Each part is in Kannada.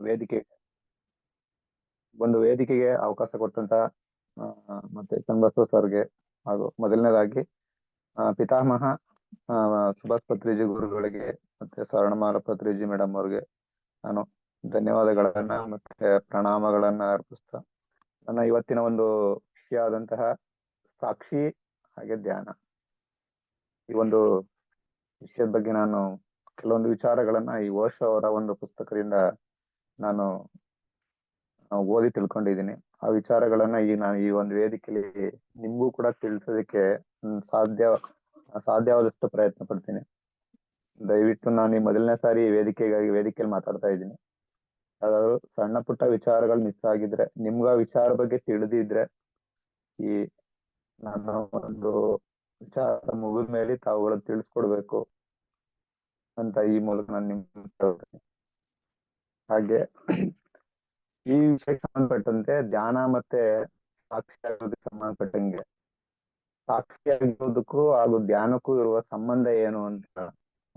ವೇದಿಕೆ ವೇದಿಕೆಗೆ ಅವಕಾಶ ಕೊಟ್ಟಂತ ಮತ್ತೆ ಚನ್ನಬಸವ ಸರ್ಗೆ ಹಾಗೂ ಮೊದಲನೇದಾಗಿ ಪಿತಾಮಹ ಸುಭಾಷ್ ಪತ್ರಿಜಿ ಗುರುಗಳಿಗೆ ಮತ್ತೆ ಸ್ವರ್ಣಮಾಲ ಪತ್ರಿಜಿ ಮೇಡಮ್ ಅವ್ರಿಗೆ ನಾನು ಧನ್ಯವಾದಗಳನ್ನ ಮತ್ತೆ ಪ್ರಣಾಮಗಳನ್ನ ಅರ್ಪಿಸ್ತಾ ನನ್ನ ಇವತ್ತಿನ ಒಂದು ವಿಷಯ ಆದಂತಹ ಸಾಕ್ಷಿ ಹಾಗೆ ಧ್ಯಾನ ಈ ಒಂದು ವಿಷಯದ ಬಗ್ಗೆ ನಾನು ಕೆಲವೊಂದು ವಿಚಾರಗಳನ್ನ ಈ ಓಶೋ ಅವರ ಒಂದು ಪುಸ್ತಕದಿಂದ ನಾನು ಓದಿ ತಿಳ್ಕೊಂಡಿದ್ದೀನಿ. ಆ ವಿಚಾರಗಳನ್ನ ಈಗ ನಾನು ಈ ಒಂದು ವೇದಿಕೆಯಲ್ಲಿ ನಿಮ್ಗೂ ಕೂಡ ತಿಳಿಸೋದಕ್ಕೆ ಸಾಧ್ಯವಾದಷ್ಟು ಪ್ರಯತ್ನ ಪಡ್ತೀನಿ. ದಯವಿಟ್ಟು ನಾನು ಈ ಮೊದಲನೇ ಸಾರಿ ವೇದಿಕೆಯಲ್ಲಿ ಮಾತಾಡ್ತಾ ಇದ್ದೀನಿ. ಯಾವ್ದಾದ್ರು ಸಣ್ಣ ಪುಟ್ಟ ವಿಚಾರಗಳು ಮಿಸ್ ಆಗಿದ್ರೆ, ನಿಮ್ಗ ಆ ವಿಚಾರ ಬಗ್ಗೆ ತಿಳಿದಿದ್ರೆ ಈ ನನ್ನ ಒಂದು ವಿಚಾರ ಮುಗಿದ ಮೇಲೆ ತಾವುಗಳು ತಿಳಿಸ್ಕೊಡ್ಬೇಕು ಅಂತ ಈ ಮೂಲಕ ನಾನು ನಿಮ್ಗೆ ಹಾಗೆ ಈ ವಿಷಯಕ್ಕೆ ಸಂಬಂಧಪಟ್ಟಂತೆ ಧ್ಯಾನ ಮತ್ತೆ ಸಾಕ್ಷಿಯಾಗೋದಕ್ಕೆ ಸಂಬಂಧಪಟ್ಟಂಗೆ ಸಾಕ್ಷಿಯಾಗಿರೋದಕ್ಕೂ ಹಾಗೂ ಧ್ಯಾನಕ್ಕೂ ಇರುವ ಸಂಬಂಧ ಏನು ಅಂತ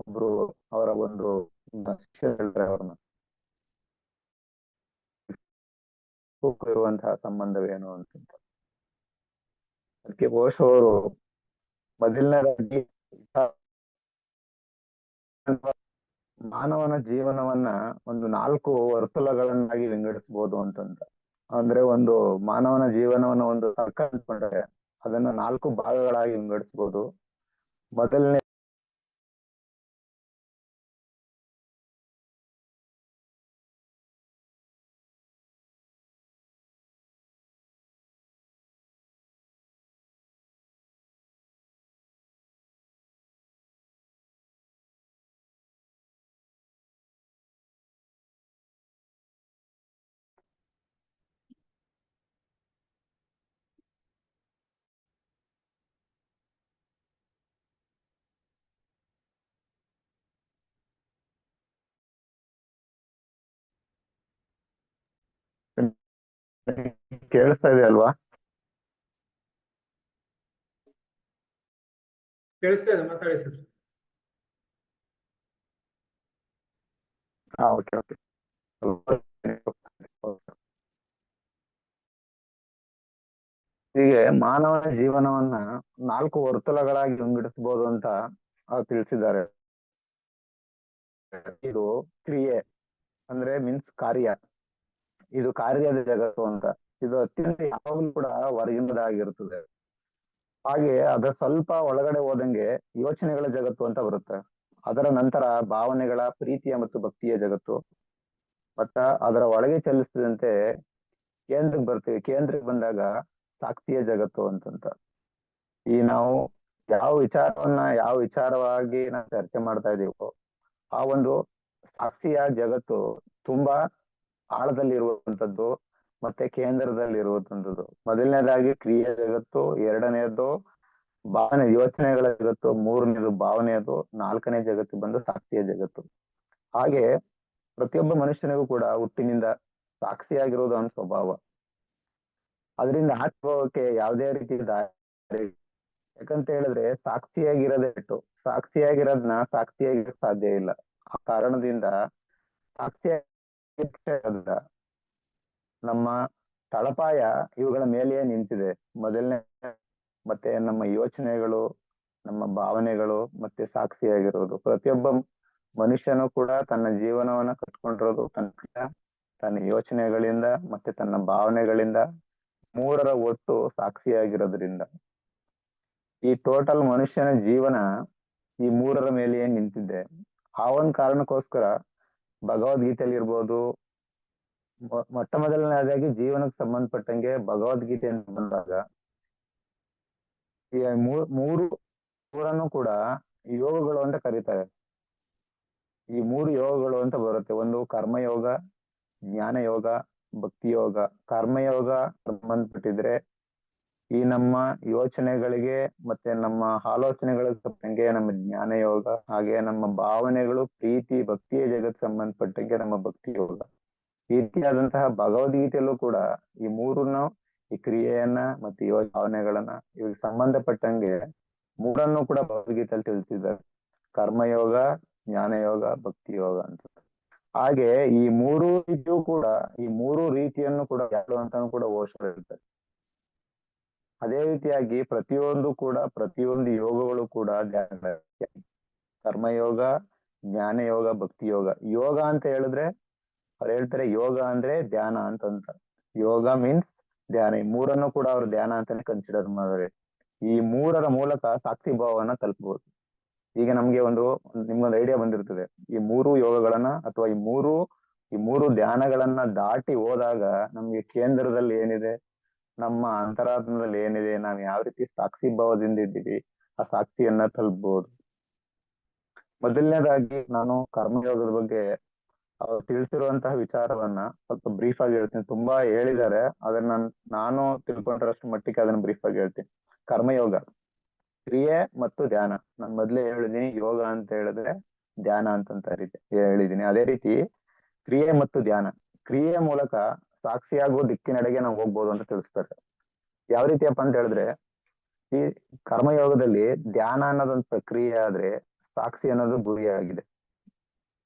ಒಬ್ರು ಅವರ ಒಂದು ಶಿಷ್ಯ ಹೇಳ್ತಾರೆ ಅವ್ರನ್ನ ಇರುವಂತಹ ಸಂಬಂಧವೇನು ಅಂತ. ಅದಕ್ಕೆ ಓಶೋ ಅವರು ಮೊದಲನೇದಾಗಿ ಮಾನವನ ಜೀವನವನ್ನ ಒಂದು 4 ವರ್ತುಲಗಳನ್ನಾಗಿ ವಿಂಗಡಿಸಬಹುದು ಅಂತಂತ. ಅಂದ್ರೆ ಒಂದು ಮಾನವನ ಜೀವನವನ್ನ ಒಂದು ಅನ್ಕೊಂಡ್ರೆ ಅದನ್ನ 4 ಭಾಗಗಳಾಗಿ ವಿಂಗಡಿಸಬಹುದು. ಮೊದಲನೇ ಕೇಳಿಸ್ತಾ ಇದೆ ಅಲ್ವಾ? ಕೇಳಿಸ್ತಾ ಇದೆ, ಮಾತಾಡಿ ಸರ್. Okay okay. ಹೀಗೆ ಮಾನವನ ಜೀವನವನ್ನ 4 ವರ್ತುಲಗಳಾಗಿ ವಿಂಗಡಿಸಬಹುದು ಅಂತ ತಿಳಿಸಿದ್ದಾರೆ. ಇದು ಕ್ರಿಯೆ ಅಂದ್ರೆ ಮೀನ್ಸ್ ಕಾರ್ಯ, ಇದು ಕಾರ್ಯದ ಜಗತ್ತು ಅಂತ. ಇದು ಅತ್ಯಂತ ಯಾವಾಗಲೂ ಕೂಡ ಹೊರಗಿನದಾಗಿರ್ತದೆ. ಹಾಗೆ ಅದ್ರ ಸ್ವಲ್ಪ ಒಳಗಡೆ ಹೋದಂಗೆ ಯೋಚನೆಗಳ ಜಗತ್ತು ಅಂತ ಬರುತ್ತೆ. ಅದರ ನಂತರ ಭಾವನೆಗಳ, ಪ್ರೀತಿಯ ಮತ್ತು ಭಕ್ತಿಯ ಜಗತ್ತು. ಮತ್ತ ಅದರ ಒಳಗೆ ಚಲಿಸಿದಂತೆ ಕೇಂದ್ರಕ್ಕೆ ಬಂದಾಗ ಸಾಕ್ಷಿಯ ಜಗತ್ತು ಅಂತಂತ. ಈ ನಾವು ಯಾವ ವಿಚಾರವಾಗಿ ನಾವು ಚರ್ಚೆ ಮಾಡ್ತಾ ಇದೀವೋ ಆ ಒಂದು ಸಾಕ್ಷಿಯ ಜಗತ್ತು ತುಂಬಾ ಆಳದಲ್ಲಿರುವಂತದ್ದು ಮತ್ತೆ ಕೇಂದ್ರದಲ್ಲಿರುವಂತದ್ದು. ಮೊದಲನೇದಾಗಿ ಕ್ರಿಯೆ ಜಗತ್ತು, ಎರಡನೇದು ಯೋಚನೆಗಳ ಜಗತ್ತು, ಮೂರನೇದು ಭಾವನೆಯದು, 4ನೇ ಜಗತ್ತು ಬಂದು ಸಾಕ್ಷಿಯ ಜಗತ್ತು. ಹಾಗೆ ಪ್ರತಿಯೊಬ್ಬ ಮನುಷ್ಯನಿಗೂ ಕೂಡ ಹುಟ್ಟಿನಿಂದ ಸಾಕ್ಷಿಯಾಗಿರೋದು ಅವನ ಸ್ವಭಾವ. ಅದರಿಂದ ಆತ್ಮಕ್ಕೆ ಯಾವುದೇ ರೀತಿ ದಾರಿ, ಯಾಕಂತ ಹೇಳಿದ್ರೆ ಸಾಕ್ಷಿಯಾಗಿರೋದನ್ನ ಸಾಕ್ಷಿಯಾಗಿರಕ್ ಸಾಧ್ಯ ಇಲ್ಲ. ಆ ಕಾರಣದಿಂದ ಸಾಕ್ಷಿಯಾಗಿರೋದ್ರಿಂದ ನಮ್ಮ ತಳಪಾಯ ಇವುಗಳ ಮೇಲೆಯೇ ನಿಂತಿದೆ. ಮೊದಲನೇ ಮತ್ತೆ ನಮ್ಮ ಯೋಚನೆಗಳು, ನಮ್ಮ ಭಾವನೆಗಳು ಮತ್ತೆ ಸಾಕ್ಷಿಯಾಗಿರೋದು. ಪ್ರತಿಯೊಬ್ಬ ಮನುಷ್ಯನು ಕೂಡ ತನ್ನ ಜೀವನವನ್ನ ಕಟ್ಕೊಂಡಿರೋದು ತನ್ನ ಯೋಚನೆಗಳಿಂದ ಮತ್ತೆ ತನ್ನ ಭಾವನೆಗಳಿಂದ, 3ರ ಒಟ್ಟು ಸಾಕ್ಷಿಯಾಗಿರೋದ್ರಿಂದ. ಈ ಟೋಟಲ್ ಮನುಷ್ಯನ ಜೀವನ ಈ 3ರ ಮೇಲೆಯೇ ನಿಂತಿದೆ. ಆ ಒಂದು ಕಾರಣಕ್ಕೋಸ್ಕರ ಭಗವದ್ಗೀತೆಯಲ್ಲಿ ಇರ್ಬೋದು, ಮೊಟ್ಟ ಮೊದಲನೇದಾಗಿ ಜೀವನಕ್ಕೆ ಸಂಬಂಧಪಟ್ಟಂಗೆ ಭಗವದ್ಗೀತೆ ಅಂತ ಬಂದಾಗ ಈ ಮೂರನ್ನು ಕೂಡ ಯೋಗಗಳು ಅಂತ ಕರೀತಾರೆ. ಈ 3 ಯೋಗಗಳು ಅಂತ ಬರುತ್ತೆ. ಒಂದು ಕರ್ಮಯೋಗ, ಜ್ಞಾನ ಯೋಗ, ಭಕ್ತಿ ಯೋಗ. ಕರ್ಮಯೋಗ ಸಂಬಂಧಪಟ್ಟಿದ್ರೆ ಈ ನಮ್ಮ ಯೋಚನೆಗಳಿಗೆ ಮತ್ತೆ ನಮ್ಮ ಆಲೋಚನೆಗಳಿಗೆ ತಕ್ಕಂಗೆ ನಮ್ಮ ಜ್ಞಾನ ಯೋಗ, ಹಾಗೆ ನಮ್ಮ ಭಾವನೆಗಳು, ಪ್ರೀತಿ ಭಕ್ತಿಯ ಜಗತ್ ಸಂಬಂಧಪಟ್ಟಂಗೆ ನಮ್ಮ ಭಕ್ತಿ ಯೋಗ. ಈ ರೀತಿಯಾದಂತಹ ಭಗವದ್ಗೀತೆಯಲ್ಲೂ ಕೂಡ ಈ 3ನ್ನು, ಈ ಕ್ರಿಯೆಯನ್ನ ಮತ್ತೆ ಭಾವನೆಗಳನ್ನ ಇವಾಗ ಸಂಬಂಧಪಟ್ಟಂಗೆ 3ನ್ನು ಕೂಡ ಭಗವದ್ಗೀತೆಯಲ್ಲಿ ತಿಳಿಸಿದ್ದಾರೆ. ಕರ್ಮಯೋಗ, ಜ್ಞಾನ ಯೋಗ, ಭಕ್ತಿ ಯೋಗ ಅಂತ. ಹಾಗೆ ಈ ಮೂರು ರೀತಿಯೂ ಕೂಡ, ಈ ಮೂರು ರೀತಿಯನ್ನು ಕೂಡ ಅಂತಾನು ಕೂಡ ಓಶೋ ಹೇಳ್ತಾರೆ. ಅದೇ ರೀತಿಯಾಗಿ ಪ್ರತಿಯೊಂದು ಯೋಗಗಳು ಕೂಡ ಧ್ಯಾನ. ಕರ್ಮಯೋಗ, ಜ್ಞಾನ ಯೋಗ, ಭಕ್ತಿ ಯೋಗ. ಯೋಗ ಅಂತ ಹೇಳಿದ್ರೆ ಅವ್ರು ಹೇಳ್ತಾರೆ ಯೋಗ ಅಂದ್ರೆ ಧ್ಯಾನ ಅಂತಂತ. ಯೋಗ ಮೀನ್ಸ್ ಧ್ಯಾನ. ಈ ಮೂರನ್ನು ಕೂಡ ಅವ್ರು ಧ್ಯಾನ ಅಂತಾನೆ ಕನ್ಸಿಡರ್ ಮಾಡಿದ್ರೆ ಈ ಮೂರರ ಮೂಲಕ ಸಾಕ್ಷಿ ಭಾವನ ತಲುಪಬಹುದು. ಈಗ ನಮ್ಗೆ ನಿಮ್ಗೊಂದು ಐಡಿಯಾ ಬಂದಿರ್ತದೆ. ಈ ಮೂರು ಯೋಗಗಳನ್ನ ಅಥವಾ ಈ ಮೂರು ಧ್ಯಾನಗಳನ್ನ ದಾಟಿ ಹೋದಾಗ ನಮ್ಗೆ ಕೇಂದ್ರದಲ್ಲಿ ಏನಿದೆ, ನಮ್ಮ ಅಂತರಾತ್ಮದಲ್ಲಿ ಏನಿದೆ, ನಾವು ಯಾವ ರೀತಿ ಸಾಕ್ಷಿ ಭಾವದಿಂದ ಇದ್ದೀವಿ, ಆ ಸಾಕ್ಷಿಯನ್ನ ತಲುಪಬಹುದು. ಮೊದಲನೇದಾಗಿ ನಾನು ಕರ್ಮಯೋಗದ ಬಗ್ಗೆ ಅವ್ರು ತಿಳಿಸಿರುವಂತಹ ವಿಚಾರವನ್ನ ಸ್ವಲ್ಪ ಬ್ರೀಫ್ ಆಗಿ ಹೇಳ್ತೀನಿ. ತುಂಬಾ ಹೇಳಿದ್ದಾರೆ, ಅದನ್ನ ನಾನು ತಿಳ್ಕೊಂಡಿರೋಷ್ಟು ಮಟ್ಟಿಗೆ ಅದನ್ನ ಬ್ರೀಫ್ ಆಗಿ ಹೇಳ್ತೀನಿ. ಕರ್ಮಯೋಗ ಕ್ರಿಯೆ ಮತ್ತು ಧ್ಯಾನ. ನಾನು ಮೊದ್ಲೇ ಹೇಳಿದೀನಿ, ಯೋಗ ಅಂತ ಹೇಳಿದ್ರೆ ಧ್ಯಾನ ಅಂತಂತ ಹೇಳಿದೀನಿ. ಅದೇ ರೀತಿ ಕ್ರಿಯೆ ಮತ್ತು ಧ್ಯಾನ. ಕ್ರಿಯೆ ಮೂಲಕ ಸಾಕ್ಷಿಯಾಗುವ ದಿಕ್ಕಿನೆಡೆಗೆ ನಾವು ಹೋಗ್ಬೋದು ಅಂತ ತಿಳಿಸ್ತಾರೆ. ಯಾವ ರೀತಿಯಪ್ಪ ಅಂತ ಹೇಳಿದ್ರೆ, ಈ ಕರ್ಮಯೋಗದಲ್ಲಿ ಧ್ಯಾನ ಅನ್ನೋದೊಂದು ಪ್ರಕ್ರಿಯೆ ಆದ್ರೆ ಸಾಕ್ಷಿ ಅನ್ನೋದು ಗುರಿಯಾಗಿದೆ.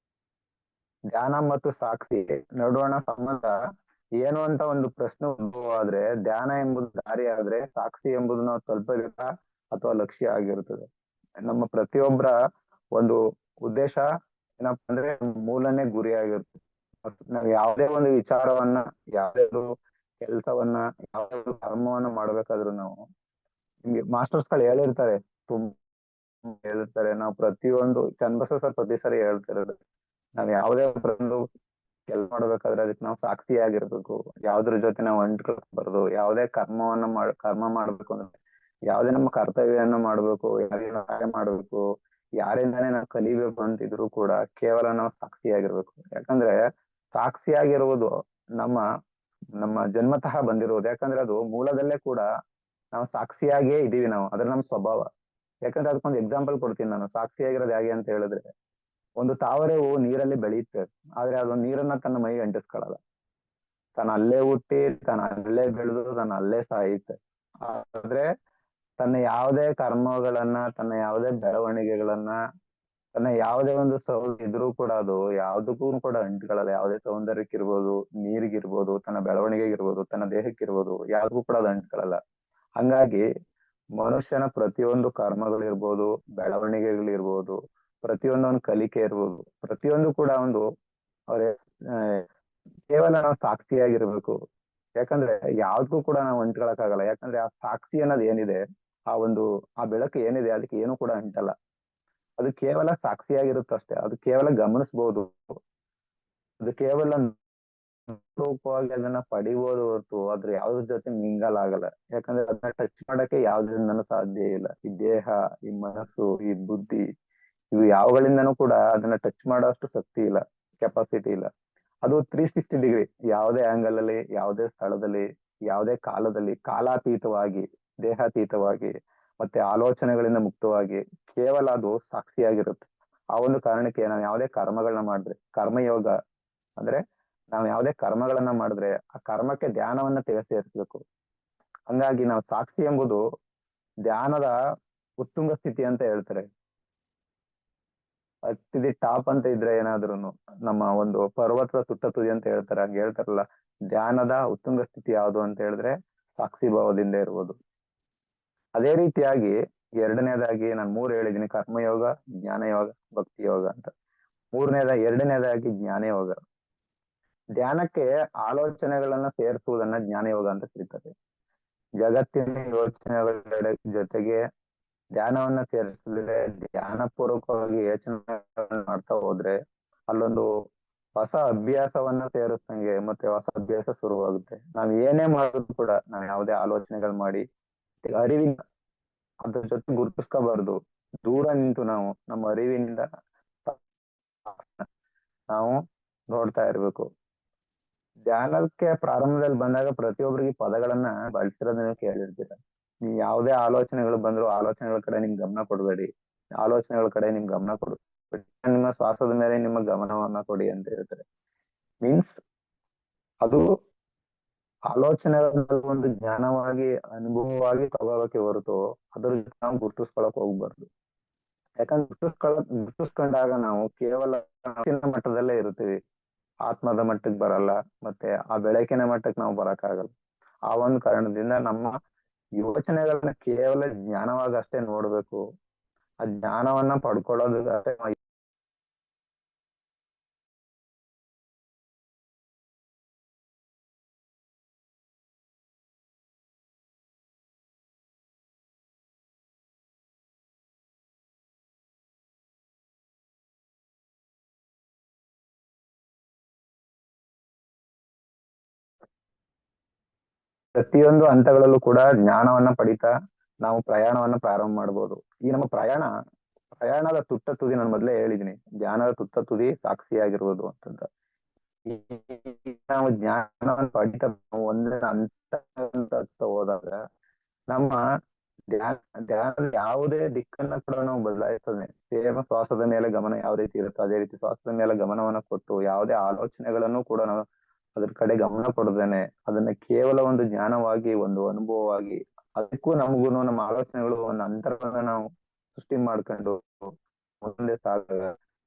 ಧ್ಯಾನ ಮತ್ತು ಸಾಕ್ಷಿ ನಡುವಣ ಸಂಬಂಧ ಏನು ಅಂತ ಒಂದು ಪ್ರಶ್ನೆ ಉದ್ಭವ ಆದ್ರೆ, ಧ್ಯಾನ ಎಂಬುದು ದಾರಿ ಆದ್ರೆ ಸಾಕ್ಷಿ ಎಂಬುದು ನಾವು ತಲುಪಲಿಕ ಅಥವಾ ಲಕ್ಷ್ಯ ಆಗಿರುತ್ತದೆ. ನಮ್ಮ ಪ್ರತಿಯೊಬ್ಬರ ಒಂದು ಉದ್ದೇಶ ಏನಪ್ಪಾ ಅಂದ್ರೆ ಮೂಲನೇ ಗುರಿಯಾಗಿರುತ್ತೆ. ನಾವು ಯಾವುದೇ ಒಂದು ವಿಚಾರವನ್ನ, ಯಾವುದೇ ಒಂದು ಕೆಲಸವನ್ನ, ಯಾವುದೇ ಒಂದು ಕರ್ಮವನ್ನ ಮಾಡ್ಬೇಕಾದ್ರೂ ನಾವು, ನಿಮ್ಗೆ ಮಾಸ್ಟರ್ಸ್ ಗಳು ಹೇಳಿರ್ತಾರೆ, ತುಂಬ ಹೇಳಿರ್ತಾರೆ. ನಾವು ಪ್ರತಿಯೊಂದು ಚನ್ನಬಸವ ಸರ್ ಪ್ರತಿ ಸರಿ ಹೇಳ್ತಿರೋದು, ನಾವ್ ಯಾವುದೇ ಒಂದು ಕೆಲಸ ಮಾಡ್ಬೇಕಾದ್ರೆ ಅದಕ್ಕೆ ನಾವು ಸಾಕ್ಷಿಯಾಗಿರ್ಬೇಕು. ಯಾವ್ದ್ರ ಜೊತೆ ನಾವು ಅಂಟ್ಕೊಳ್ಬಾರ್ದು. ಯಾವುದೇ ಕರ್ಮ ಮಾಡ್ಬೇಕು ಅಂದ್ರೆ, ಯಾವುದೇ ನಮ್ಮ ಕರ್ತವ್ಯವನ್ನು ಮಾಡ್ಬೇಕು, ಯಾರಿಗೆ ಸಹಾಯ ಮಾಡ್ಬೇಕು, ಯಾರಿಂದಾನೇ ನಾವು ಕಲಿಬೇಕು ಅಂತಿದ್ರು ಕೂಡ ಕೇವಲ ನಾವು ಸಾಕ್ಷಿಯಾಗಿರ್ಬೇಕು. ಯಾಕಂದ್ರೆ ಸಾಕ್ಷಿಯಾಗಿರುವುದು ನಮ್ಮ ನಮ್ಮ ಜನ್ಮತಃ ಬಂದಿರುವುದು. ಯಾಕಂದ್ರೆ ಅದು ಮೂಲದಲ್ಲೇ ಕೂಡ ನಾವು ಸಾಕ್ಷಿಯಾಗಿಯೇ ಇದೀವಿ ನಾವು, ಅದ್ರ ನಮ್ಮ ಸ್ವಭಾವ. ಯಾಕಂದ್ರೆ ಅದಕ್ಕೊಂದು ಎಕ್ಸಾಂಪಲ್ ಕೊಡ್ತೀನಿ ನಾನು. ಸಾಕ್ಷಿಯಾಗಿರೋದು ಹೇಗೆ ಅಂತ ಹೇಳಿದ್ರೆ, ಒಂದು ತಾವರೆ ಹೂವು ನೀರಲ್ಲಿ ಬೆಳೆಯುತ್ತೆ, ಆದ್ರೆ ಅದು ನೀರನ್ನ ತನ್ನ ಮೈಗೆ ಅಂಟಿಸ್ಕೊಳ್ಳಲ್ಲ. ತಾನು ಅಲ್ಲೇ ಹುಟ್ಟಿ, ತಾನು ಅಲ್ಲೇ ಬೆಳೆದು, ತಾನು ಅಲ್ಲೇ ಸಾಯುತ್ತೆ. ಆದ್ರೆ ತನ್ನ ಯಾವುದೇ ಕರ್ಮಗಳನ್ನ, ತನ್ನ ಯಾವುದೇ ಬೆಳವಣಿಗೆಗಳನ್ನ, ತನ್ನ ಯಾವುದೇ ಒಂದು ಇದ್ರೂ ಕೂಡ ಅದು ಯಾವ್ದಕ್ಕೂ ಕೂಡ ಅಂಟ್ಕೊಳ್ಳಲ್ಲ. ಯಾವುದೇ ಸೌಂದರ್ಯಕ್ಕಿರ್ಬೋದು, ನೀರಿಗಿರ್ಬೋದು, ತನ್ನ ಬೆಳವಣಿಗೆಗಿರ್ಬೋದು, ತನ್ನ ದೇಹಕ್ಕಿರ್ಬೋದು, ಯಾವ್ದಕ್ಕೂ ಕೂಡ ಅದು ಅಂಟ್ಕೊಳ್ಳಲ್ಲ. ಹಂಗಾಗಿ ಮನುಷ್ಯನ ಪ್ರತಿಯೊಂದು ಕರ್ಮಗಳಿರ್ಬೋದು, ಬೆಳವಣಿಗೆಗಳಿರ್ಬೋದು, ಪ್ರತಿಯೊಂದೊಂದು ಕಲಿಕೆ ಇರ್ಬೋದು, ಪ್ರತಿಯೊಂದು ಕೂಡ ಅವ್ರ ಕೇವಲ ನಾವು ಸಾಕ್ಷಿಯಾಗಿರ್ಬೇಕು. ಯಾಕಂದ್ರೆ ಯಾವ್ದಕ್ಕೂ ಕೂಡ ನಾವು ಅಂಟ್ಕೊಳಕ್ಕಾಗಲ್ಲ. ಯಾಕಂದ್ರೆ ಆ ಸಾಕ್ಷಿ ಅನ್ನೋದು ಏನಿದೆ, ಆ ಬೆಳಕು ಏನಿದೆ, ಅದಕ್ಕೆ ಏನು ಕೂಡ ಅಂಟಲ್ಲ. ಅದು ಕೇವಲ ಸಾಕ್ಷಿಯಾಗಿರುತ್ತಷ್ಟೇ. ಅದು ಕೇವಲ ಗಮನಿಸ್ಬೋದು, ಅದು ಕೇವಲ ರೂಪವಾಗಿ ಅದನ್ನ ಪಡಿಬೋದು ಹೊರತು ಅದ್ರ ಯಾವ್ದ್ರ ಜೊತೆ ಮಿಂಗಲ್ ಆಗಲ್ಲ. ಯಾಕಂದ್ರೆ ಅದನ್ನ ಟಚ್ ಮಾಡಕ್ಕೆ ಯಾವ್ದ್ರಿಂದನೂ ಸಾಧ್ಯ ಇಲ್ಲ. ಈ ದೇಹ, ಈ ಮನಸ್ಸು, ಈ ಬುದ್ಧಿ, ಇವು ಯಾವಗಳಿಂದನೂ ಕೂಡ ಅದನ್ನ ಟಚ್ ಮಾಡೋ ಅಷ್ಟು ಶಕ್ತಿ ಇಲ್ಲ, ಕೆಪಾಸಿಟಿ ಇಲ್ಲ. ಅದು 360 ಡಿಗ್ರಿ, ಯಾವುದೇ ಆಂಗಲ್ ಅಲ್ಲಿ, ಯಾವುದೇ ಸ್ಥಳದಲ್ಲಿ, ಯಾವುದೇ ಕಾಲದಲ್ಲಿ, ಕಾಲಾತೀತವಾಗಿ, ದೇಹಾತೀತವಾಗಿ, ಮತ್ತೆ ಆಲೋಚನೆಗಳಿಂದ ಮುಕ್ತವಾಗಿ ಕೇವಲ ಅದು ಸಾಕ್ಷಿಯಾಗಿರುತ್ತೆ. ಆ ಒಂದು ಕಾರಣಕ್ಕೆ ನಾವು ಯಾವುದೇ ಕರ್ಮಗಳನ್ನ ಮಾಡಿದ್ರೆ, ಕರ್ಮಯೋಗ ಅಂದ್ರೆ ನಾವು ಯಾವುದೇ ಕರ್ಮಗಳನ್ನ ಮಾಡಿದ್ರೆ ಆ ಕರ್ಮಕ್ಕೆ ಧ್ಯಾನವನ್ನ ಸೇರಿಸ್ಬೇಕು. ಹಂಗಾಗಿ ನಾವು ಸಾಕ್ಷಿ ಎಂಬುದು ಧ್ಯಾನದ ಉತ್ತುಂಗ ಸ್ಥಿತಿ ಅಂತ ಹೇಳ್ತಾರೆ. ಹತ್ತಿದಿ ಟಾಪ್ ಅಂತ ಇದ್ರೆ ಏನಾದ್ರು ನಮ್ಮ ಒಂದು ಪರ್ವತದ ತುತ್ತ ತುದಿ ಅಂತ ಹೇಳ್ತಾರೆ. ಹಂಗೆ ಹೇಳ್ತಾರಲ್ಲ, ಧ್ಯಾನದ ಉತ್ತುಂಗ ಸ್ಥಿತಿ ಯಾವುದು ಅಂತ ಹೇಳಿದ್ರೆ ಸಾಕ್ಷಿ ಭಾವದಿಂದ ಇರುವುದು. ಅದೇ ರೀತಿಯಾಗಿ ಎರಡನೇದಾಗಿ ನಾನು 3 ಹೇಳಿದೀನಿ, ಕರ್ಮಯೋಗ, ಜ್ಞಾನಯೋಗ, ಭಕ್ತಿ ಯೋಗ ಅಂತ. ಎರಡನೇದಾಗಿ ಜ್ಞಾನಯೋಗ. ಧ್ಯಾನಕ್ಕೆ ಆಲೋಚನೆಗಳನ್ನ ಸೇರಿಸುವುದನ್ನ ಜ್ಞಾನಯೋಗ ಅಂತ ಕರೀತಾರೆ. ಜಗತ್ತಿನ ಯೋಚನೆಗಳ ಜೊತೆಗೆ ಧ್ಯಾನವನ್ನ ಸೇರಿಸಿದ್ರೆ, ಧ್ಯಾನ ಪೂರ್ವಕವಾಗಿ ಯೋಚನೆ ಮಾಡ್ತಾ ಹೋದ್ರೆ ಅಲ್ಲೊಂದು ಹೊಸ ಅಭ್ಯಾಸವನ್ನ ಸೇರಿಸ್ದಂಗೆ, ಮತ್ತೆ ಹೊಸ ಅಭ್ಯಾಸ ಶುರುವಾಗುತ್ತೆ. ನಾವ್ ಏನೇ ಮಾಡೋದು ಕೂಡ, ನಾವ್ ಯಾವುದೇ ಆಲೋಚನೆಗಳು ಮಾಡಿ ಅರಿವಿನ ಅದ್ರ ಜೊತೆ ಗುರುತಿಸ್ಕೋಬಾರ್ದು. ದೂರ ನಿಂತು ನಾವು ನಮ್ಮ ಅರಿವಿನಿಂದ ನಾವು ನೋಡ್ತಾ ಇರ್ಬೇಕು. ಧ್ಯಾನಕ್ಕೆ ಪ್ರಾರಂಭದಲ್ಲಿ ಬಂದಾಗ ಪ್ರತಿಯೊಬ್ಬರಿಗೆ ಪದಗಳನ್ನ ಬಳಸಿರೋದನ್ನ ಕೇಳಿರ್ತೀರ. ನೀವ್ ಯಾವುದೇ ಆಲೋಚನೆಗಳು ಬಂದ್ರು ಆಲೋಚನೆಗಳ ಕಡೆ ನಿಮ್ ಗಮನ ಕೊಡಬೇಡಿ, ಆಲೋಚನೆಗಳ ಕಡೆ ನಿಮ್ ಗಮನ ಕೊಡು, ನಿಮ್ಮ ಶ್ವಾಸದ ಮೇಲೆ ನಿಮ್ಮ ಗಮನವನ್ನ ಕೊಡಿ ಅಂತ ಹೇಳ್ತಾರೆ. ಮೀನ್ಸ್ ಅದು ಆಲೋಚನೆಗಳ ಒಂದು ಜ್ಞಾನವಾಗಿ, ಅನುಭವವಾಗಿ ತಗೋಳಕ್ಕೆ ಹೊರತು ಅದ್ರ ಜೊತೆ ನಾವು ಗುರ್ತಿಸ್ಕೊಳಕ್ ಹೋಗ್ಬಾರ್ದು. ಯಾಕಂದ್ರೆ ಗುರ್ತಿಸ್ಕೊಂಡಾಗ ನಾವು ಕೇವಲ ಮಟ್ಟದಲ್ಲೇ ಇರ್ತೀವಿ. ಆತ್ಮದ ಮಟ್ಟಕ್ಕೆ ಬರಲ್ಲ, ಮತ್ತೆ ಆ ಬೆಳಕಿನ ಮಟ್ಟಕ್ಕೆ ನಾವು ಬರಕ್ಕಾಗಲ್ಲ. ಆ ಒಂದು ಕಾರಣದಿಂದ ನಮ್ಮ ಯೋಚನೆಗಳನ್ನ ಕೇವಲ ಜ್ಞಾನವಾಗಿ ಅಷ್ಟೇ ನೋಡ್ಬೇಕು. ಆ ಜ್ಞಾನವನ್ನ ಪಡ್ಕೊಳ್ಳೋದು ಅಷ್ಟೇ ಪ್ರತಿಯೊಂದು ಹಂತಗಳಲ್ಲೂ ಕೂಡ ಜ್ಞಾನವನ್ನ ಪಡಿತಾ ನಾವು ಪ್ರಯಾಣವನ್ನ ಪ್ರಾರಂಭ ಮಾಡ್ಬೋದು. ಈ ನಮ್ಮ ಪ್ರಯಾಣದ ತುತ್ತ ತುದಿ ನಾನು ಮೊದಲೇ ಹೇಳಿದೀನಿ, ಜ್ಞಾನದ ತುತ್ತ ತುದಿ ಸಾಕ್ಷಿಯಾಗಿರುವುದು ಅಂತಂದ. ಈ ನಾವು ಜ್ಞಾನವನ್ನು ಪಡಿತಾ ಒಂದೇ ಹಂತ ಹೋದಾಗ ನಮ್ಮ ಧ್ಯಾನ ಧ್ಯಾನದ ಯಾವುದೇ ದಿಕ್ಕನ್ನ ಕೂಡ ನಾವು ಬದಲಾಯಿಸ್ತದೆ. ಸೇಮ ಶ್ವಾಸದ ಮೇಲೆ ಗಮನ ಯಾವ ರೀತಿ ಇರುತ್ತೆ ಅದೇ ರೀತಿ ಶ್ವಾಸದ ಮೇಲೆ ಗಮನವನ್ನ ಕೊಟ್ಟು ಯಾವುದೇ ಆಲೋಚನೆಗಳನ್ನು ಕೂಡ ನಾವು ಅದ್ರ ಕಡೆ ಗಮನ ಕೊಡದೇನೆ ಅದನ್ನ ಕೇವಲ ಒಂದು ಜ್ಞಾನವಾಗಿ, ಒಂದು ಅನುಭವವಾಗಿ, ಅದಕ್ಕೂ ನಮಗೂ ನಮ್ಮ ಆಲೋಚನೆಗಳು ಒಂದು ಅಂತರವನ್ನ ನಾವು ಸೃಷ್ಟಿ ಮಾಡ್ಕೊಂಡು ಮುಂದೆ ಸಾಗ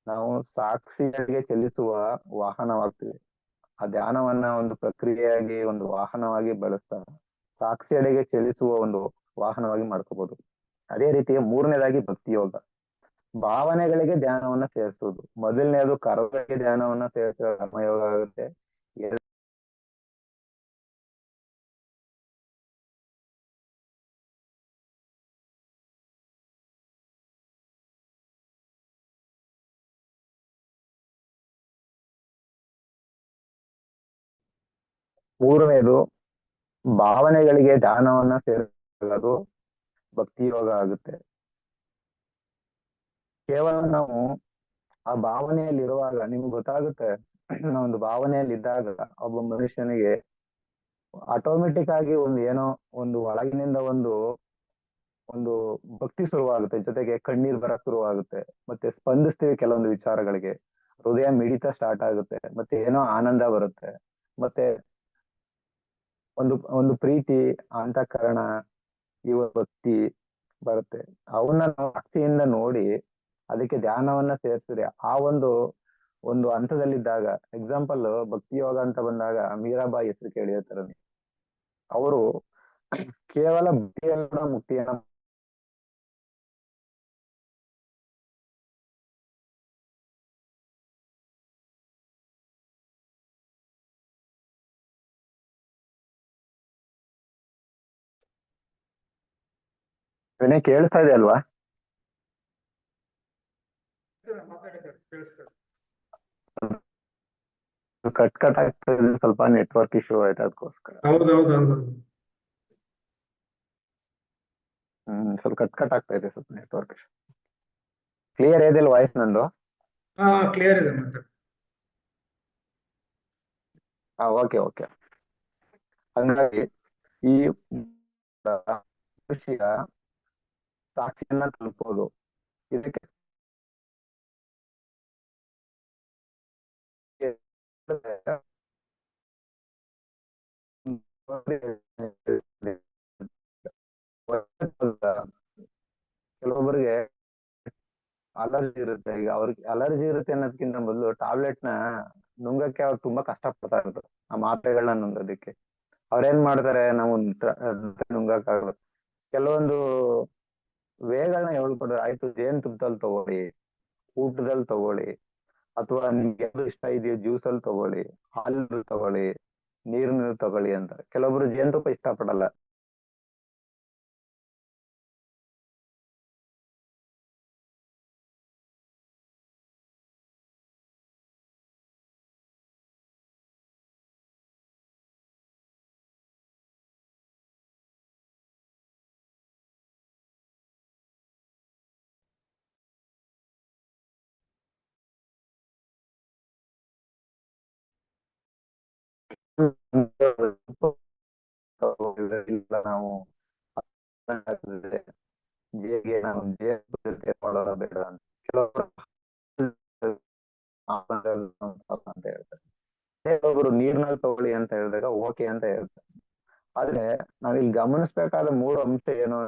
ನಾವು ಸಾಕ್ಷಿಗಳಿಗೆ ಚಲಿಸುವ ವಾಹನವಾಗ್ತೀವಿ. ಆ ಧ್ಯಾನವನ್ನ ಒಂದು ಪ್ರಕ್ರಿಯೆಯಾಗಿ, ಒಂದು ವಾಹನವಾಗಿ ಬಳಸ್ತಾ ಸಾಕ್ಷಿಯಡೆಗೆ ಚಲಿಸುವ ಒಂದು ವಾಹನವಾಗಿ ಮಾಡ್ಕೋಬಹುದು. ಅದೇ ರೀತಿ ಮೂರನೇದಾಗಿ ಭಕ್ತಿ ಯೋಗ. ಭಾವನೆಗಳಿಗೆ ಧ್ಯಾನವನ್ನ ಸೇರಿಸುವುದು. ಮೊದಲನೇದು ಕರ್ಮಕ್ಕೆ ಧ್ಯಾನವನ್ನ ಸೇರಿಸುವ ಕರ್ಮಯೋಗ ಆಗುತ್ತೆ. ಮೂರನೇದು ಭಾವನೆಗಳಿಗೆ ಧ್ಯಾನವನ್ನ ಸೇರಿಸೋದು ಭಕ್ತಿ ಯೋಗ ಆಗುತ್ತೆ. ಕೇವಲ ನಾವು ಆ ಭಾವನೆಯಲ್ಲಿ ಇರುವಾಗ ನಿಮ್ಗೆ ಗೊತ್ತಾಗುತ್ತೆ, ಒಂದು ಭಾವನೆಯಲ್ಲಿ ಇದ್ದಾಗ ಒಬ್ಬ ಮನುಷ್ಯನಿಗೆ ಆಟೋಮೆಟಿಕ್ ಆಗಿ ಒಂದು ಏನೋ ಒಂದು ಒಳಗಿನಿಂದ ಒಂದು ಒಂದು ಭಕ್ತಿ ಶುರುವಾಗುತ್ತೆ, ಜೊತೆಗೆ ಕಣ್ಣೀರ್ ಬರಕ್ ಶುರುವಾಗುತ್ತೆ, ಮತ್ತೆ ಸ್ಪಂದಿಸ್ತೀವಿ ಕೆಲವೊಂದು ವಿಚಾರಗಳಿಗೆ, ಹೃದಯ ಮಿಡಿತ ಸ್ಟಾರ್ಟ್ ಆಗುತ್ತೆ, ಮತ್ತೆ ಏನೋ ಆನಂದ ಬರುತ್ತೆ, ಮತ್ತೆ ಒಂದು ಒಂದು ಪ್ರೀತಿ, ಅಂತಃಕರಣ, ಇವ ಭಕ್ತಿ ಬರುತ್ತೆ. ಅವನ್ನ ನಾವು ಭಕ್ತಿಯಿಂದ ನೋಡಿ ಅದಕ್ಕೆ ಧ್ಯಾನವನ್ನ ಸೇರಿಸಿದ್ರೆ ಆ ಒಂದು ಒಂದು ಹಂತದಲ್ಲಿದ್ದಾಗ, ಎಕ್ಸಾಂಪಲ್ ಭಕ್ತಿ ಯೋಗ ಅಂತ ಬಂದಾಗ ಮೀರಾಬಾಯಿ ಹೆಸರು ಕೇಳಿರ್ತಾರೆ. ಅವರು ಕೇವಲ ಭಕ್ತಿಯನ್ನ ಮುಕ್ತಿಯನ್ನ ವಿನಯ್ ಕೇಳಿಸ್ತಾ ಇದೆ ಅಲ್ವಾ? ಕಟ್ ಕಟ್ ಆಗ್ತಾ ಇದೆ, ಸ್ವಲ್ಪ ನೆಟ್ವರ್ಕ್ ಇಶ್ಯೂ ಆಯ್ತು ಅದಕ್ಕೋಸ್ಕರ. ಸ್ವಲ್ಪ ಕಟ್ ಕಟ್ ಆಗ್ತಾ ಇದೆ, ಸ್ವಲ್ಪ ನೆಟ್ವರ್ಕ್ ಇಶ್ಯೂ. ಕ್ಲಿಯರ್ ಇದೆಯಲ್ಲ ವಾಯ್ಸ್ ನಂದು? ಕ್ಲಿಯರ್ ಇದೆ. Okay okay. ಹಂಗಾಗಿ ಈ ಖುಷಿಯ ಸಾಕ್ಷಿಯನ್ನ ತಲುಪೋದು, ಇದಕ್ಕೆ ಕೆಲವೊಬ್ಬರಿಗೆ ಅಲರ್ಜಿ ಇರುತ್ತೆ. ಈಗ ಅವ್ರಿಗೆ ಅಲರ್ಜಿ ಇರುತ್ತೆ ಅನ್ನೋದಕ್ಕಿಂತ ಮೊದಲು ಟಾಬ್ಲೆಟ್ ನ ನುಂಗಕ್ಕೆ ಅವ್ರು ತುಂಬಾ ಕಷ್ಟ ಪಡ್ತಾ ಇರೋದು, ಆ ಮಾತ್ರೆಗಳನ್ನ ನುಂಗೋದಿಕ್ಕೆ. ಅವ್ರೇನ್ ಮಾಡ್ತಾರೆ, ನಾವು ನುಂಗಕ್ಕಾಗಲ್ಲ, ಕೆಲವೊಂದು ವೇಗಳನ್ನ ಹೇಳ್ಕೊಡ್ರೆ, ಆಯ್ತು ಜೇನುತುಪ್ಪದಲ್ಲಿ ತಗೊಳ್ಳಿ, ಊಟದಲ್ಲಿ ತಗೊಳ್ಳಿ, ಅಥವಾ ನಿಮ್ಗೆ ಯಾವ್ದು ಇಷ್ಟ ಇದೆಯೋ ಜ್ಯೂಸ್ ಅಲ್ಲಿ ತಗೊಳ್ಳಿ, ಹಾಲು ತಗೊಳ್ಳಿ, ನೀರಿನ ತಗೊಳ್ಳಿ ಅಂತ. ಕೆಲವೊಬ್ರು ಜೇನುತುಪ್ಪ ಇಷ್ಟ ಪಡಲ್ಲ. ಇಲ್ಲ ನಾವು ಜೇಗೆ ನಾವು ಮಾಡೋಣ ಬೇಡ ಅಂತ ಕೆಲವೊಬ್ರು ಅಂತ ಹೇಳ್ತಾರೆ. ಕೆಲವೊಬ್ರು ನೀರ್ನಲ್ಲಿ ತಗೊಳ್ಳಿ ಅಂತ ಹೇಳಿದಾಗ ಓಕೆ ಅಂತ ಹೇಳ್ತಾರೆ. ಆದ್ರೆ ನಾವಿಲ್ಲಿ ಗಮನಿಸ್ಬೇಕಾದ ಮೂರು ಅಂಶ ಏನು